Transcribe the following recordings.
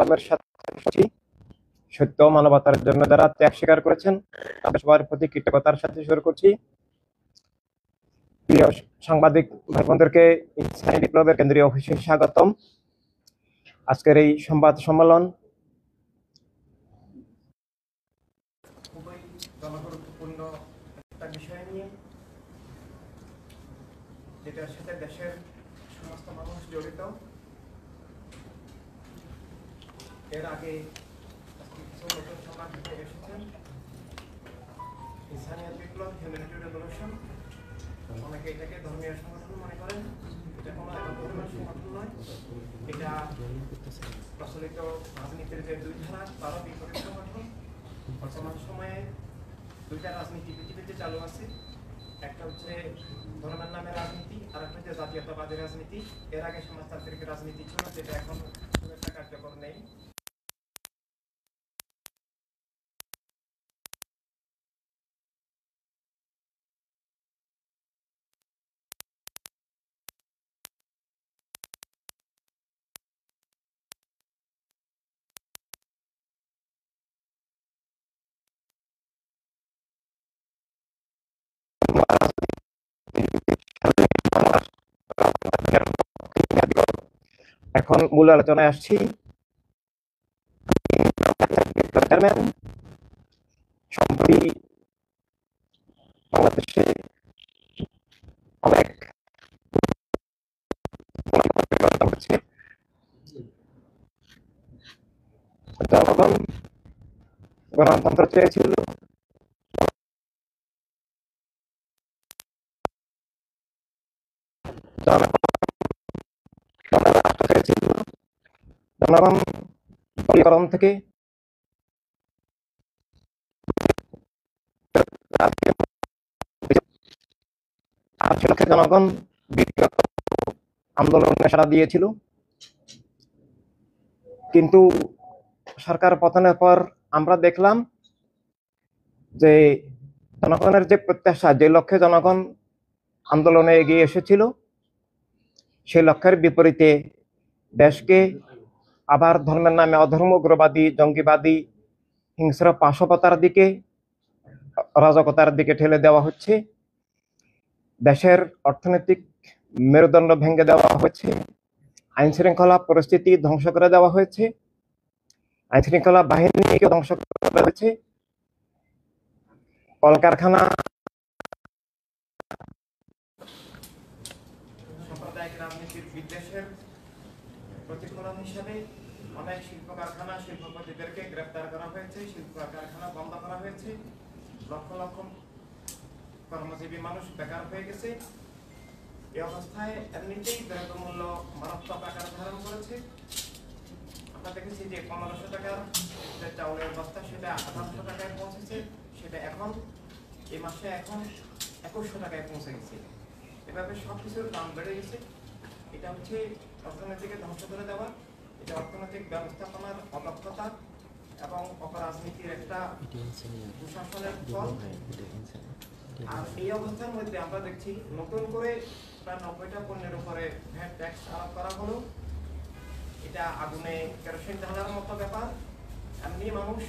সালামের সাথে সত্য মানবতার জন্য যারা ত্যাগ স্বীকার করেছেন তাদের সবার প্রতি কৃতজ্ঞতার সাথে শুরু করছি। প্রিয় সাংবাদিক ভাই বোনদেরকে ইনসানি বিপ্লবের কেন্দ্রীয় অফিসে স্বাগতম। আজকের এই সংবাদ সম্মেলন খুবই জনগুরুত্বপূর্ণ একটা বিষয় নিয়ে, যেটার সাথে দেশের সমস্ত মানুষ জড়িত। এর আগে কিছু নতুন সংবাদ দিতে এসেছেন। ইনসানিয়াত বিপ্লব, হিউম্যানিটি রেভলিউশন, অনেকে এটাকে ধর্মীয় সংগঠন মনে করেন। এটা কোনো ধর্মীয় সংগঠন নয়, এটা প্রচলিত রাজনীতির যে দুই ধারা তারও বিপরীত সংগঠন। বর্তমান সময়ে দুইটা রাজনীতি পৃথিবীতে চালু আছে, একটা হচ্ছে ধর্মের নামে রাজনীতি, আর একটা হচ্ছে জাতীয়তাবাদী রাজনীতি। এর আগে সমাজতান্ত্রিক রাজনীতি ছিল, যেটা এখন খুব একটা কার্যকর নেই। এখন মূল আলোচনায় আসছি। চেয়ারম্যান সম্প্রতি বাংলাদেশে অনেক হচ্ছে, জনগণ গণতন্ত্র চেয়েছিল, রাষ্ট্র চেয়েছিল, জনগণ দলীয়করণ থেকে আশি লক্ষের জনগণ ব্যক্তিগত আন্দোলনে সাড়া দিয়েছিল। কিন্তু সরকার পতনের পর আমরা দেখলাম যে জনগণের যে প্রত্যাশা, যে লক্ষ্যে জনগণ আন্দোলনে এগিয়ে এসেছিল, সেই লক্ষ্যের বিপরীতে দেশকে আবার ধর্মের নামে অধর্ম, উগ্রবাদী, জঙ্গিবাদী, হিংস্র পাশবতার দিকে, অরাজকতার দিকে ঠেলে দেওয়া হচ্ছে। দেশের অর্থনৈতিক মেরুদণ্ড ভেঙে দেওয়া হয়েছে, আইন শৃঙ্খলা পরিস্থিতি ধ্বংস করে দেওয়া হয়েছে, আইন শৃঙ্খলা বাহিনীকে ধ্বংস করা হয়েছে, কলকারখানা, সাম্প্রদায়িক রাজনীতির বিদ্বেষের প্রতিফলন হিসাবে অনেক শিল্প কারখানা, শিল্পপতিদেরকে গ্রেফতার করা হয়েছে, শিল্প কারখানা বন্ধ করা হয়েছে, লক্ষ লক্ষ কর্মজীবী মানুষ বেকার হয়ে গেছে। এই অবস্থায় এমনিতেই দ্রব্যমূল্য মারাত্মক আকার ধারণ করেছে। আমরা দেখেছি যে 1500 টাকার যে চাউলের বস্তা, সেটা 1800 টাকায় পৌঁছেছে, সেটা এখন এই মাসে এখন 2100 টাকায় পৌঁছে গেছে। এভাবে সবকিছুর দাম বেড়ে গেছে। এটা হচ্ছে অর্থনীতিকে ধ্বংস করে দেওয়া, এটা অর্থনৈতিক ব্যবস্থাপনার অদক্ষতা এবং অপরাজনীতির একটা দুঃশাসনের ফল। আর এই অবস্থার মধ্যে আমরা দেখছি নতুন করে প্রায় 90টা পণ্যের উপরে ভ্যাট ট্যাক্স আরোপ করা হলো। এটা আগুনে কেরোসিন ঢালার মতো ব্যাপার। এমনি মানুষ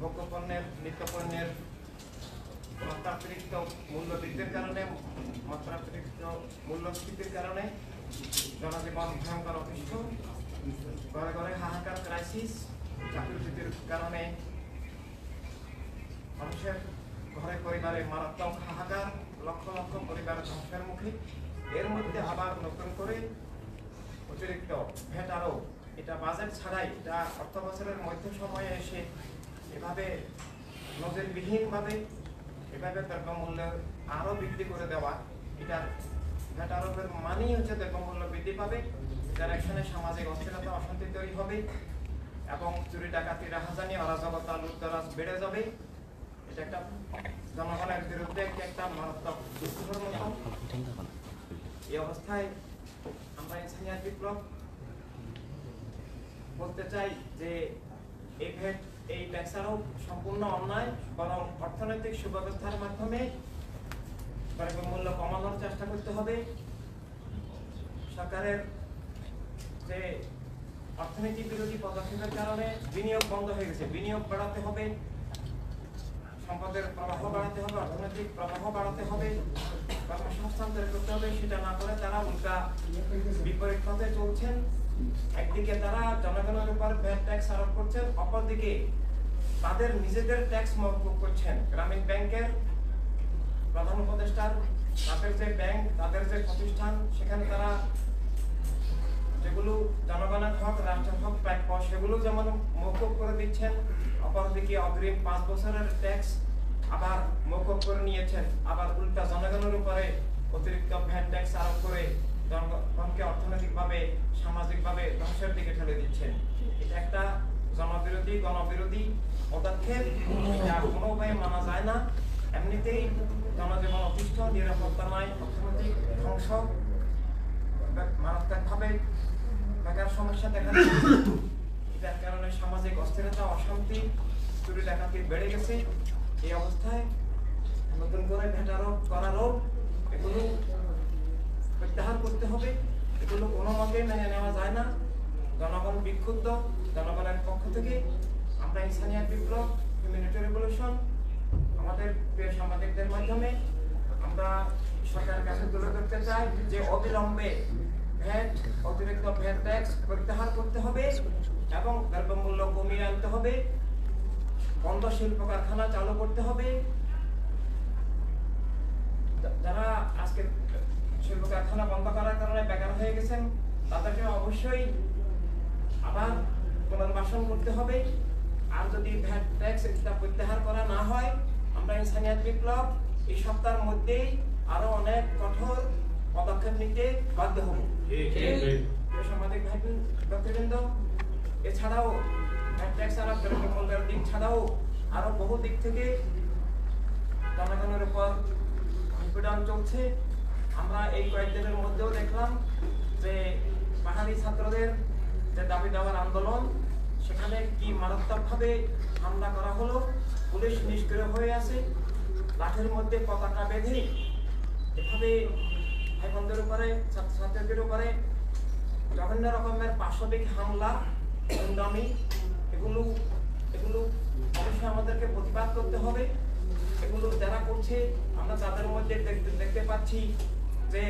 ভোগ্যপণ্যের, নিত্যপণ্যের মাত্রাতিরিক্ত মূল্য বৃদ্ধির কারণে, মাত্রাতিরিক্ত মূল্যস্ফীতির কারণে জনজীবন ভয়ঙ্কর অতিষ্ঠ, ঘরে ঘরে হাহাকার, ক্রাইসিস, চাকরিচ্যুতির কারণে মানুষের ঘরে পরিবারে মারাত্মক হাহাকার, লক্ষ লক্ষ পরিবার ধ্বংসের মুখে। এর মধ্যে আবার নতুন করে অতিরিক্ত ভ্যাট আরোপ, এটা বাজেট ছাড়াই, এটা অর্থ বছরের মধ্য সময়ে এসে এভাবে নজিরবিহীনভাবে এভাবে দ্রব্যমূল্য আরো বৃদ্ধি করে দেওয়া, এটার ভ্যাট আরোপের মানেই হচ্ছে দ্রব্যমূল্য বৃদ্ধি পাবে, যার একসঙ্গে সামাজিক অস্থিরতা, অশান্তি তৈরি হবে এবং চুরি ডাকাতি, রাহাজানি, অরাজকতা, লুটতরাজ বেড়ে যাবে। এটা একটা জনগণের বিরুদ্ধে একটা মারাত্মক দুঃখের মতো। এই অবস্থায় আমরা ইনসানিয়াত বিপ্লব বলতে চাই যে এই ভ্যাট, এই ট্যাক্স আরোপ সম্পূর্ণ অন্যায়, বরং অর্থনৈতিক সুব্যবস্থার মাধ্যমে দ্রব্যমূল্য কমানোর চেষ্টা করতে হবে। সরকারের যে অর্থনীতি বিরোধী পদক্ষেপের কারণে বিনিয়োগ বন্ধ হয়ে গেছে। বিনিয়োগ বাড়াতে হবে, সম্পদের প্রবাহ বাড়াতে হবে, অর্থনৈতিক প্রবাহ বাড়াতে হবে, কর্মসংস্থান তৈরি করতে হবে। সেটা না করে তারা উল্টা বিপরীত পথে চলছেন। একদিকে তারা জনগণের উপর ভ্যাট ট্যাক্স আরোপ করছেন, অপরদিকে তাদের নিজেদের ট্যাক্স মওকুফ করছেন। গ্রামীণ ব্যাংকের প্রধান উপদেষ্টার তাদের যে ব্যাংক, তাদের যে প্রতিষ্ঠান, সেখানে তারা যেগুলো জনগণের হক, রাষ্ট্রের হক প্রাপ্য, সেগুলো যেমন মওকুফ করে দিচ্ছেন, অপরদিকে অগ্রিম 5 বছরের ট্যাক্স আবার মওকুফ করে নিয়েছেন। আবার উল্টা জনগণের উপরে অতিরিক্ত ভ্যাট ট্যাক্স আরোপ করে জনগণকে অর্থনৈতিকভাবে, সামাজিকভাবে ধ্বংসের দিকে ঠেলে দিচ্ছেন। এটা একটা জনবিরোধী, গণবিরোধী পদক্ষেপ। এটা কোনো উপায়ে মানা যায় না। এমনিতেই জনজীবন অতিষ্ঠ, নিরাপত্তা নাই, অর্থনৈতিক ধ্বংস, মারাত্মকভাবে বেকার সমস্যা দেখা দিচ্ছে। এটার কারণে সামাজিক অস্থিরতা, অশান্তি, চুরি ডাকাতি বেড়ে গেছে। এই অবস্থায় নতুন করে ভ্যাট আরোপ করারও এগুলো প্রত্যাহার করতে হবে। এগুলো কোনো মতে মেনে নেওয়া যায় না। জনগণ বিক্ষুব্ধ। জনগণের পক্ষ থেকে আমরা ইনসানিয়াত বিপ্লব, হিউম্যানিটি রেভলিউশন, আমাদের প্রিয় সাংবাদিকদের মাধ্যমে আমরা সরকারের কাছে তুলে ধরতে চাই যে অবিলম্বে ভ্যাট, অতিরিক্ত ভ্যাট ট্যাক্স প্রত্যাহার করতে হবে এবং দ্রব্যমূল্য কমিয়ে আনতে হবে। বন্ধ শিল্প কারখানা চালু করতে হবে। যারা আজকে শিল্প কারখানা বন্ধ করার কারণে বেকার হয়ে গেছেন, তাদেরকে অবশ্যই আবার পুনর্বাসন করতে হবে। আর যদি ভ্যাট ট্যাক্স এটা প্রত্যাহার করা না হয়, আমরা ইনসানিয়াত বিপ্লব এই সপ্তাহের মধ্যেই আরো অনেক কঠোর পদক্ষেপ নিতে বাধ্য হব। সাংবাদিক ভাই ব্যক্তিবৃন্দ, এছাড়াও ভ্যাট ট্যাক্স আরোপ, দ্রব্যমূল্যের দিক ছাড়াও আরো বহু দিক থেকে জনগণের উপর নিপীড়ন চলছে। আমরা এই কয়েকদিনের মধ্যেও দেখলাম যে পাহাড়ি ছাত্রদের যে দাবি দেওয়ার আন্দোলন, সেখানে কি মারাত্মকভাবে হামলা করা হলো। পুলিশ নিষ্ক্রিয় হয়ে আছে, লাঠির মধ্যে পতাকা বেঁধে এভাবে ভাই বোনদের উপরে, ছাত্রছাত্রীদের উপরে বিভিন্ন রকমের পাশবিক হামলা, গুন্ডামি, এগুলো অবশ্যই আমাদেরকে প্রতিবাদ করতে হবে। এগুলো যারা করছে, আমরা তাদের মধ্যে দেখতে পাচ্ছি যে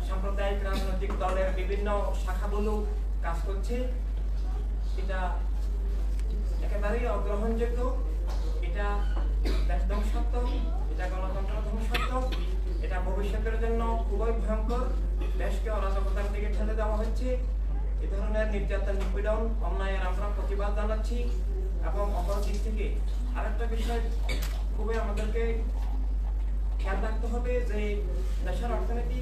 সাম্প্রদায়িক রাজনৈতিক দলের বিভিন্ন শাখাগুলো কাজ করছে। এটা একেবারেই অগ্রহণযোগ্য। এটা দেশ ধ্বংসাত্মক, এটা গণতন্ত্র ধ্বংসাত্মক, এটা ভবিষ্যতের জন্য খুবই ভয়ঙ্কর। দেশকে অরাজকতার দিকে ঠেলে দেওয়া হচ্ছে। এ ধরনের নির্যাতন, নিপীড়ন, অন্যায়ের আমরা প্রতিবাদ জানাচ্ছি। এবং অপর দিক থেকে আরেকটা বিষয় খুবই আমাদেরকে খেয়াল রাখতে হবে যে দেশের অর্থনীতি